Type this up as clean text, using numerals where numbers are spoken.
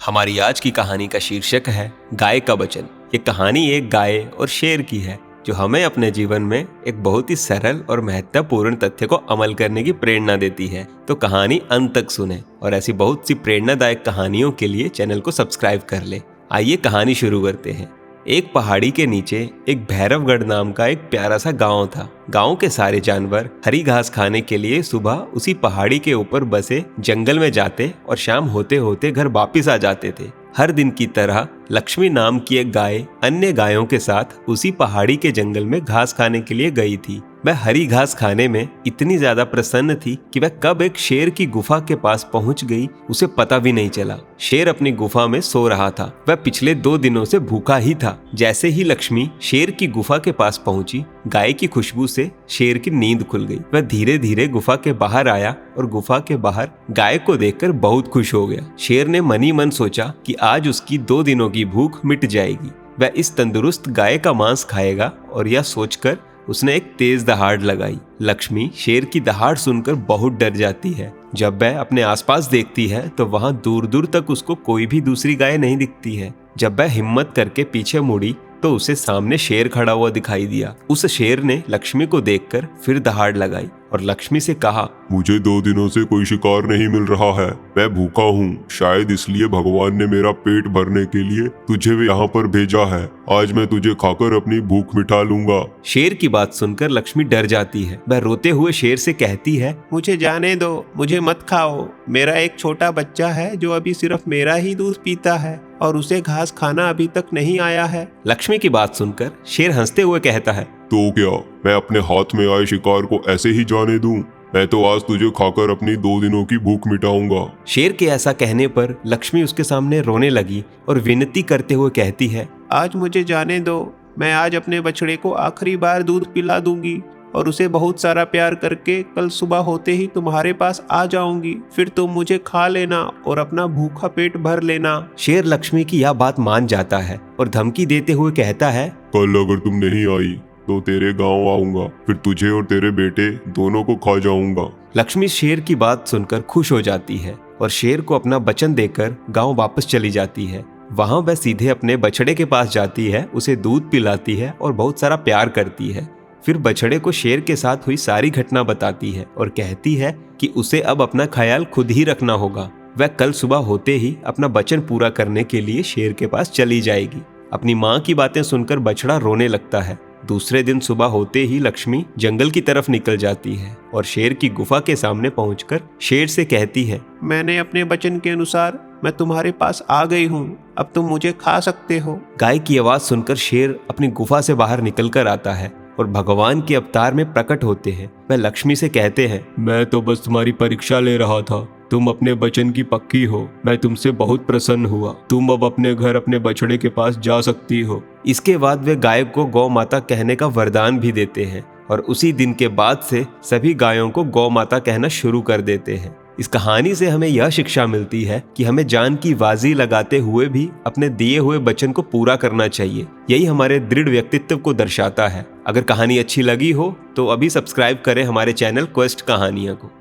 हमारी आज की कहानी का शीर्षक है गाय का वचन। ये कहानी एक गाय और शेर की है जो हमें अपने जीवन में एक बहुत ही सरल और महत्वपूर्ण तथ्य को अमल करने की प्रेरणा देती है। तो कहानी अंत तक सुने और ऐसी बहुत सी प्रेरणादायक कहानियों के लिए चैनल को सब्सक्राइब कर ले। आइए कहानी शुरू करते हैं। एक पहाड़ी के नीचे एक भैरवगढ़ नाम का एक प्यारा सा गांव था। गांव के सारे जानवर हरी घास खाने के लिए सुबह उसी पहाड़ी के ऊपर बसे जंगल में जाते और शाम होते होते घर वापिस आ जाते थे। हर दिन की तरह लक्ष्मी नाम की एक गाय अन्य गायों के साथ उसी पहाड़ी के जंगल में घास खाने के लिए गई थी। वह हरी घास खाने में इतनी ज्यादा प्रसन्न थी कि वह कब एक शेर की गुफा के पास पहुंच गई उसे पता भी नहीं चला। शेर अपनी गुफा में सो रहा था। वह पिछले 2 दिनों से भूखा ही था। जैसे ही लक्ष्मी शेर की गुफा के पास पहुंची, गाय की खुशबू से शेर की नींद खुल गई। वह धीरे धीरे गुफा के बाहर आया और गुफा के बाहर गाय को देखकर बहुत खुश हो गया। शेर ने मनी मन सोचा कि आज उसकी 2 दिनों की भूख मिट जाएगी। वह इस तंदुरुस्त गाय का मांस खाएगा और यह सोचकर उसने एक तेज दहाड़ लगाई। लक्ष्मी शेर की दहाड़ सुनकर बहुत डर जाती है। जब वह अपने आसपास देखती है तो वहां दूर दूर तक उसको कोई भी दूसरी गाय नहीं दिखती है। जब वह हिम्मत करके पीछे मुड़ी तो उसे सामने शेर खड़ा हुआ दिखाई दिया। उस शेर ने लक्ष्मी को देखकर फिर दहाड़ लगाई और लक्ष्मी से कहा, मुझे 2 दिनों से कोई शिकार नहीं मिल रहा है। मैं भूखा हूँ। शायद इसलिए भगवान ने मेरा पेट भरने के लिए तुझे यहाँ पर भेजा है। आज मैं तुझे खाकर अपनी भूख मिटा लूंगा। शेर की बात सुनकर लक्ष्मी डर जाती है। वह रोते हुए शेर से कहती है, मुझे जाने दो, मुझे मत खाओ। मेरा एक छोटा बच्चा है जो अभी सिर्फ मेरा ही दूध पीता है और उसे घास खाना अभी तक नहीं आया है। लक्ष्मी की बात सुनकर शेर हंसते हुए कहता है, तो क्या मैं अपने हाथ में आए शिकार को ऐसे ही जाने दूं? मैं तो आज तुझे खाकर अपनी 2 दिनों की भूख मिटाऊंगा। शेर के ऐसा कहने पर लक्ष्मी उसके सामने रोने लगी और विनती करते हुए कहती है, आज मुझे जाने दो। मैं आज अपने बछड़े को आखिरी बार दूध पिला दूंगी और उसे बहुत सारा प्यार करके कल सुबह होते ही तुम्हारे पास आ जाऊंगी। फिर तुम मुझे खा लेना और अपना भूखा पेट भर लेना। शेर लक्ष्मी की यह बात मान जाता है और धमकी देते हुए कहता है, कल अगर तुम नहीं आई तो तेरे गांव आऊंगा, फिर तुझे और तेरे बेटे दोनों को खा जाऊंगा। लक्ष्मी शेर की बात सुनकर खुश हो जाती है और शेर को अपना वचन देकर गांव वापस चली जाती है। वहां वह सीधे अपने बछड़े के पास जाती है, उसे दूध पिलाती है और बहुत सारा प्यार करती है। फिर बछड़े को शेर के साथ हुई सारी घटना बताती है और कहती है कि उसे अब अपना ख्याल खुद ही रखना होगा। वह कल सुबह होते ही अपना वचन पूरा करने के लिए शेर के पास चली जाएगी। अपनी माँ की बातें सुनकर बछड़ा रोने लगता है। दूसरे दिन सुबह होते ही लक्ष्मी जंगल की तरफ निकल जाती है और शेर की गुफा के सामने पहुंचकर शेर से कहती है, मैंने अपने वचन के अनुसार मैं तुम्हारे पास आ गई हूँ। अब तुम मुझे खा सकते हो। गाय की आवाज सुनकर शेर अपनी गुफा से बाहर निकल कर आता है और भगवान के अवतार में प्रकट होते हैं। वह लक्ष्मी से कहते हैं, मैं तो बस तुम्हारी परीक्षा ले रहा था। तुम अपने वचन की पक्की हो। मैं तुमसे बहुत प्रसन्न हुआ। तुम अब अपने घर अपने बछड़े के पास जा सकती हो। इसके बाद वे गाय को गौ माता कहने का वरदान भी देते हैं और उसी दिन के बाद से सभी गायों को गौ माता कहना शुरू कर देते हैं। इस कहानी से हमें यह शिक्षा मिलती है कि हमें जान की बाजी लगाते हुए भी अपने दिए हुए वचन को पूरा करना चाहिए। यही हमारे दृढ़ व्यक्तित्व को दर्शाता है। अगर कहानी अच्छी लगी हो तो अभी सब्सक्राइब करें हमारे चैनल क्वेस्ट कहानियां को।